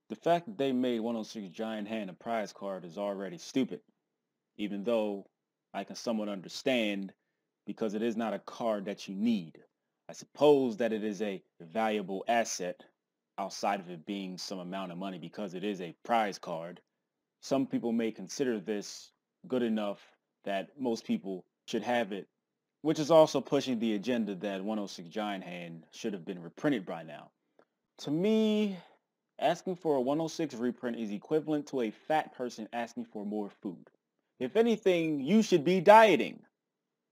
The fact that they made 106 Giant Hand a prize card is already stupid, even though I can somewhat understand because it is not a card that you need. I suppose that it is a valuable asset outside of it being some amount of money because it is a prize card. Some people may consider this good enough that most people should have it, which is also pushing the agenda that 106 Giant Hand should have been reprinted by now. To me, asking for a 106 reprint is equivalent to a fat person asking for more food. If anything, you should be dieting.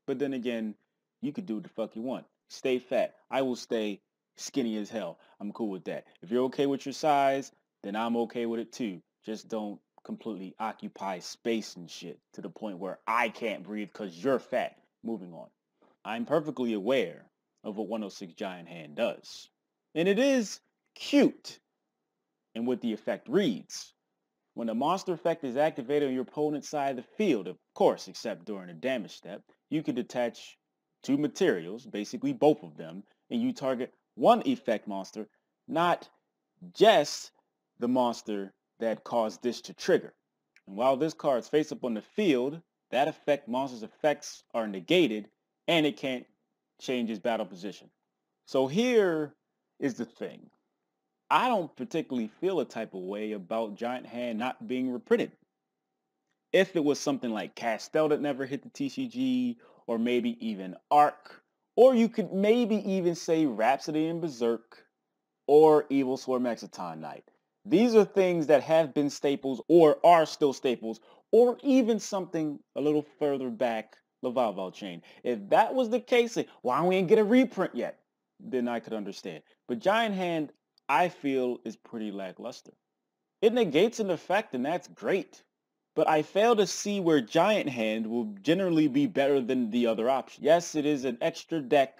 But then again, you could do what the fuck you want. Stay fat. I will stay skinny as hell. I'm cool with that. If you're okay with your size, then I'm okay with it too. Just don't completely occupy space and shit to the point where I can't breathe because you're fat. Moving on. I'm perfectly aware of what 106 Giant Hand does. And it is cute in what the effect reads. When the monster effect is activated on your opponent's side of the field, of course, except during the damage step, you can detach two materials, basically both of them, and you target one effect monster, not just the monster that caused this to trigger. And while this card's face up on the field, that effect monster's effects are negated, and it can't change its battle position. So here is the thing. I don't particularly feel a type of way about Giant Hand not being reprinted. If it was something like Castel that never hit the TCG, or maybe even Arc, or you could maybe even say Rhapsody and Berserk, or Evil Swarm Mexiton Knight. These are things that have been staples or are still staples, or even something a little further back, Lavalval Chain. If that was the case, why we ain't get a reprint yet? Then I could understand. But Giant Hand, I feel, is pretty lackluster. It negates an effect, and that's great. But I fail to see where Giant Hand will generally be better than the other option. Yes, it is an extra deck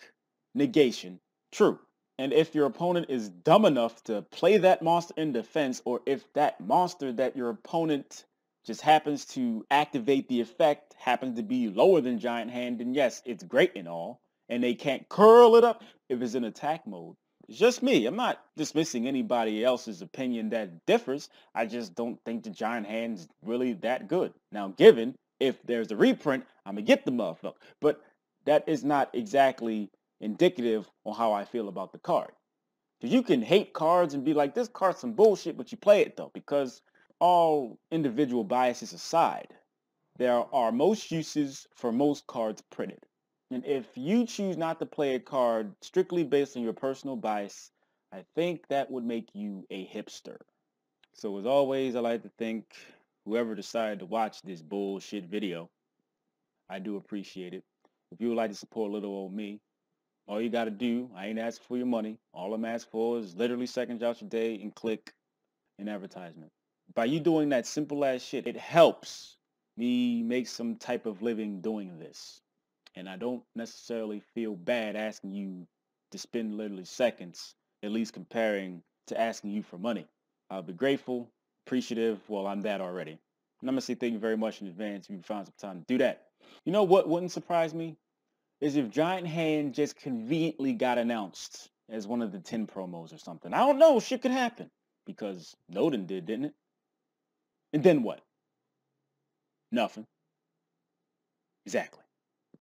negation. True. And if your opponent is dumb enough to play that monster in defense, or if that monster that your opponent just happens to activate the effect happens to be lower than Giant Hand, then yes, it's great and all. And they can't curl it up if it's in attack mode. It's just me. I'm not dismissing anybody else's opinion that differs. I just don't think the Giant Hand's really that good. Now, given if there's a reprint, I'm going to get the motherfucker. But that is not exactly indicative on how I feel about the card. Because you can hate cards and be like, this card's some bullshit, but you play it though. Because all individual biases aside, there are most uses for most cards printed. And if you choose not to play a card strictly based on your personal bias, I think that would make you a hipster. So as always, I like to thank whoever decided to watch this bullshit video. I do appreciate it. If you would like to support little old me, all you got to do, I ain't asking for your money. All I'm asking for is literally seconds out your day and click an advertisement. By you doing that simple ass shit, it helps me make some type of living doing this. And I don't necessarily feel bad asking you to spend literally seconds, at least comparing to asking you for money. I'll be grateful, appreciative. Well, I'm that already. And I'm going to say thank you very much in advance if you found some time to do that. You know what wouldn't surprise me? Is if Giant Hand just conveniently got announced as one of the 10 promos or something. I don't know. Shit could happen. Because Noden did, didn't it? And then what? Nothing. Exactly.